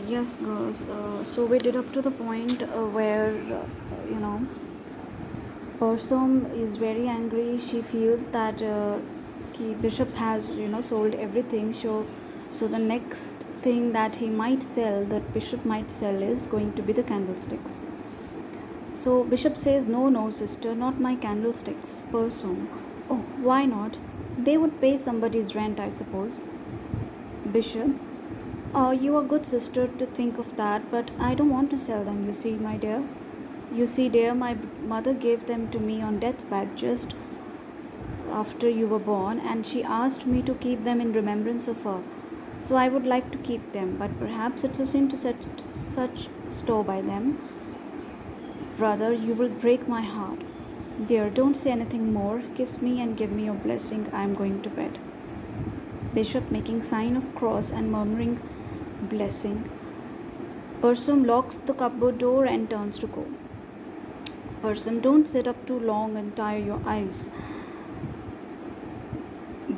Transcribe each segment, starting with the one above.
Yes, girls. So we did up to the point where, you know, Persom is very angry. She feels that Bishop has, sold everything. So the next thing that he might sell, that Bishop might sell, is going to be the candlesticks. So Bishop says, "No, no, sister, not my candlesticks." Persom, "Oh, why not? They would pay somebody's rent, I suppose." Bishop, "You are good, sister, to think of that, but I don't want to sell them, you see, my dear. You see, dear, my mother gave them to me on deathbed just after you were born, and she asked me to keep them in remembrance of her. So I would like to keep them, but perhaps it's a sin to set such store by them. Brother, you will break my heart. Dear, don't say anything more. Kiss me and give me your blessing. I am going to bed." Bishop, making sign of cross and murmuring blessing. Persom locks the cupboard door and turns to go. Persom, don't sit up too long and tire your eyes.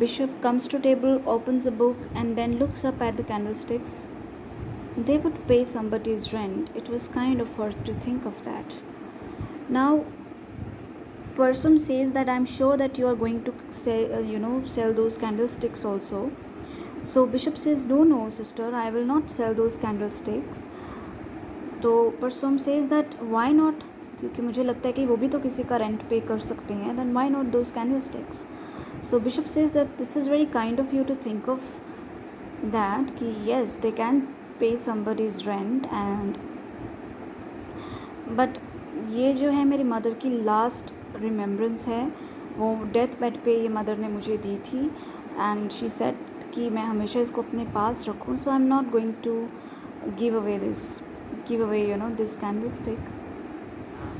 Bishop comes to table, opens a book, and then looks up at the candlesticks. They would pay somebody's rent. It was kind of her to think of that. Now, Persom says that I'm sure that you are going to say, sell those candlesticks also. So Bishop says, "No, no, sister, I will not sell those candlesticks." तो परसोम says that why not, क्योंकि मुझे लगता है कि वो भी तो किसी का रेंट पे कर सकते हैं, then why not those candlesticks? So Bishop says that this is very kind of you to think of that, कि yes, they can pay somebody's rent, and but ये जो है मेरी मदर की लास्ट रिमेम्बरेंस है, वो डेथ बेड पे ये मदर ने मुझे दी थी, एंड शी सेड कि मैं हमेशा इसको अपने पास रखूँ, so I am not going to give away this candle.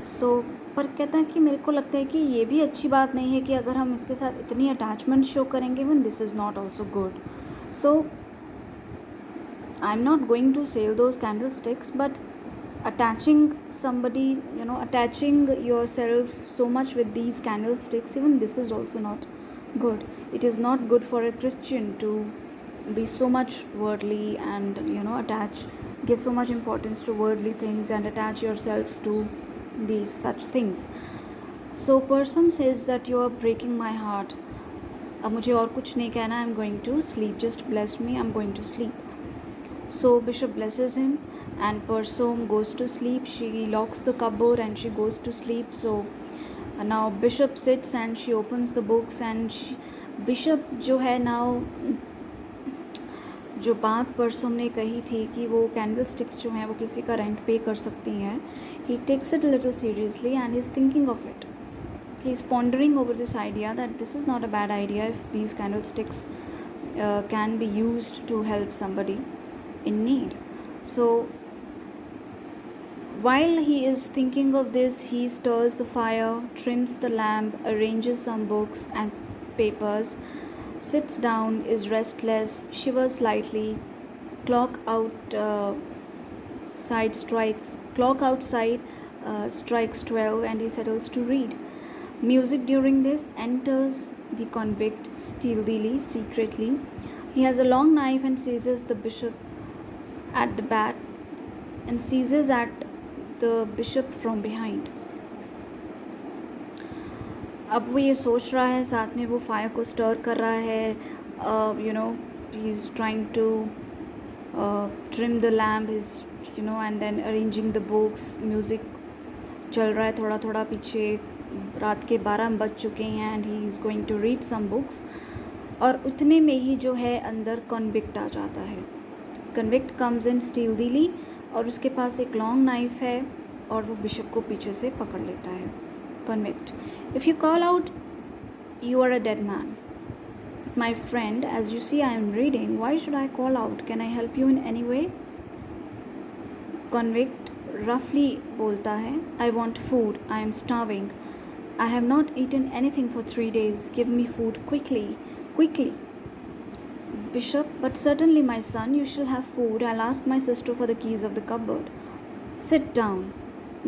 So पर कहता है कि मेरे को लगता है कि ये भी अच्छी बात नहीं है कि अगर हम इसके साथ इतनी अटैचमेंट शो करेंगे, when this is not also good. So I am not going to sell those candle sticks, but attaching somebody, attaching yourself so much with these candlesticks, even this is also not good. It is not good for a Christian to be so much worldly and give so much importance to worldly things and attach yourself to these such things. So person says that you are breaking my heart. अब मुझे और कुछ नहीं कहना. I'm going to sleep. Just bless me. I'm going to sleep. So Bishop blesses him, and Persom goes to sleep. She locks the cupboard and she goes to sleep. So now Bishop sits and she opens the books, and Bishop जो है now, जो बात परसोम ने कही थी कि वो candle sticks जो हैं वो किसी का रेंट पे कर सकती हैं, he takes it a little seriously and he's thinking of it. He's pondering over this idea that this is not a bad idea if these candlesticks can be used to help somebody in need. So while he is thinking of this, he stirs the fire, trims the lamp, arranges some books and papers, sits down, is restless, shivers slightly. Clock outside strikes 12, and he settles to read. Music during this enters the convict stealthily, secretly. He has a long knife and seizes the bishop at the bat and seizes at the bishop from behind. अब वो ये सोच रहा है, साथ में वो fire को स्टर कर रहा है. He is trying to trim the lamp, and then arranging the books. Music चल रहा है थोड़ा थोड़ा पीछे. रात के 12 बज चुके हैं, and he is going to read some books. और उतने में ही जो है अंदर कन्विक्ट आ जाता है. कन्विक्ट कम्स इन स्टीलदीली, और उसके पास एक लॉन्ग नाइफ है, और वो बिशप को पीछे से पकड़ लेता है. Convict, if you call out you are a dead man. My friend, as you see I am reading, why should I call out? Can I help you in any way? Convict रफली बोलता है, I want food, I am starving, I have not eaten anything for 3 days, give me food quickly. Bishop, but certainly, my son, you shall have food. I'll ask my sister for the keys of the cupboard. Sit down.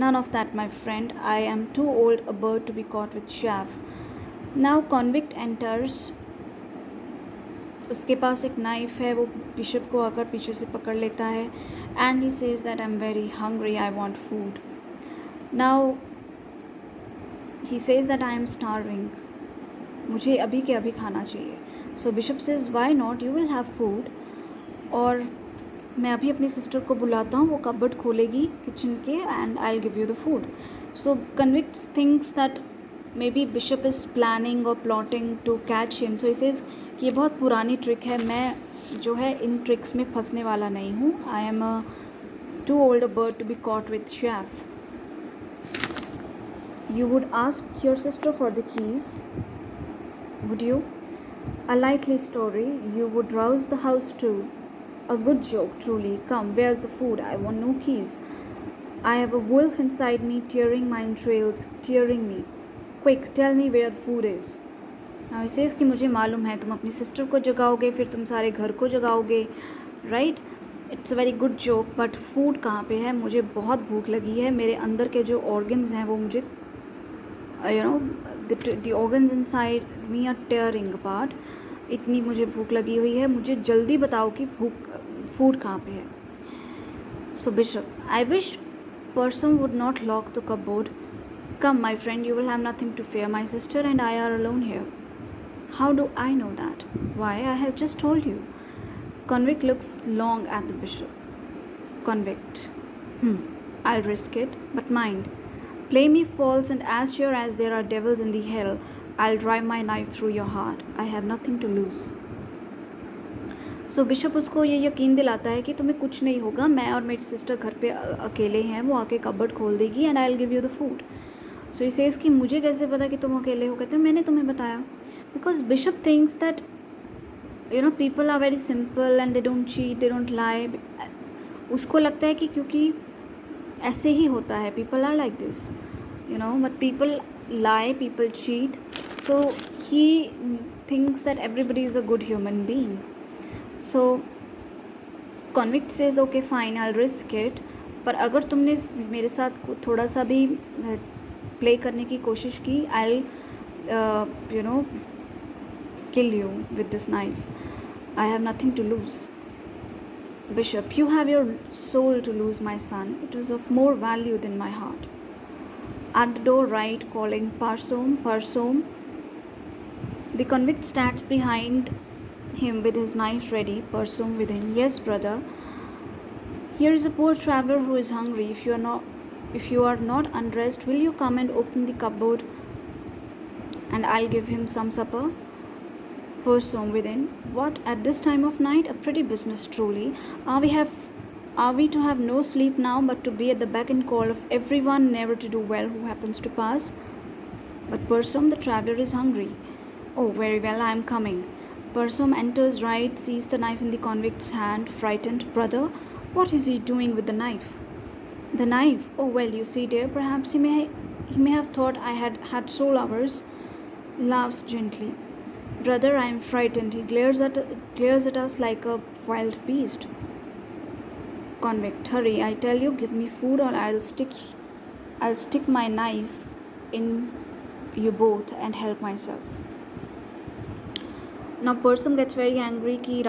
None of that, my friend. I am too old a bird to be caught with chaff. Now convict enters उसके पास एक knife है, वो bishop को आकर पीछे से पकड़ लेता है and he says that I am very hungry, I want food. Now he says that I am starving, मुझे अभी के अभी खाना चाहिए. सो bishop says why not, you will have food. और मैं अभी अपनी सिस्टर को बुलाता हूँ, वो कबर्ड खोलेगी किचन के and I will give you the food. So convict thinks that may be bishop is planning और plotting to catch him. So he says कि ये बहुत पुरानी ट्रिक है, मैं जो है इन ट्रिक्स में फंसने वाला नहीं हूँ. I am too old a bird to be caught with chaff. You would ask your sister for the keys, would you? A likely story. You would rouse the house too. A good joke, truly. Come, where's the food? I want no keys. I have a wolf inside me, tearing my entrails, tearing me. Quick, tell me where the food is. Now he says कि मुझे मालूम है तुम अपनी sister को जगाओगे, फिर तुम सारे घर को जगाओगे, right? It's a very good joke, but food कहाँ पे है? मुझे बहुत भूख लगी है, मेरे अंदर के जो ऑर्गन्स हैं वो मुझे the organs inside me are tearing apart. इतनी मुझे भूख लगी हुई है, मुझे जल्दी बताओ कि फूड कहाँ पे है. So Bishop, I wish Person would not lock the cupboard. Come, my friend, you will have nothing to fear. My sister and I are alone here. How do I know that? Why, I have just told you. Convict looks long at the Bishop. Convict. I'll risk it, but mind. Play me false, and as sure as there are devils in the hell, I'll drive my knife through your heart. I have nothing to lose. So bishop उसको ये यकीन दिलाता है कि तुम्हें कुछ नहीं होगा, मैं और मेरी सिस्टर घर पे अकेले हैं, वो आके कबर्ड खोल देगी and I will give you the food. So he says कि मुझे कैसे पता कि तुम अकेले हो? कहते हैं मैंने तुम्हें बताया. Because bishop thinks that people are very simple and they don't cheat, they don't lie. उसको लगता है कि क्योंकि ऐसे ही होता है, people are like this, but people lie, people cheat. So he thinks that everybody is a good human being. So convict says okay fine, I'll risk it. पर अगर तुमने मेरे साथ थोड़ा सा भी प्ले करने की कोशिश की, I'll kill you with this knife. I have nothing to lose. Bishop, you have your soul to lose, my son. It is of more value than my heart. At the door, right, calling Parsom, Parsom. The convict stands behind him with his knife ready. Parsom within. Yes, brother. Here is a poor traveler who is hungry. If you are not undressed, will you come and open the cupboard, and I'll give him some supper? Parsom within. What, at this time of night? A pretty business, truly. Are we to have no sleep now, but to be at the beck and call of everyone, never to do well who happens to pass? But Parsom the traveller is hungry. Oh, very well, I am coming. Parsom enters right, sees the knife in the convict's hand, frightened. Brother, what is he doing with the knife? The knife? Oh, well, you see, dear, perhaps he may have thought I had had soul hours. Laughs gently. Brother, I am frightened. He glares at us like a wild beast. Convict, hurry, I tell you, give me food or I'll stick my knife in you both and help myself. Now Parsom gets very angry कि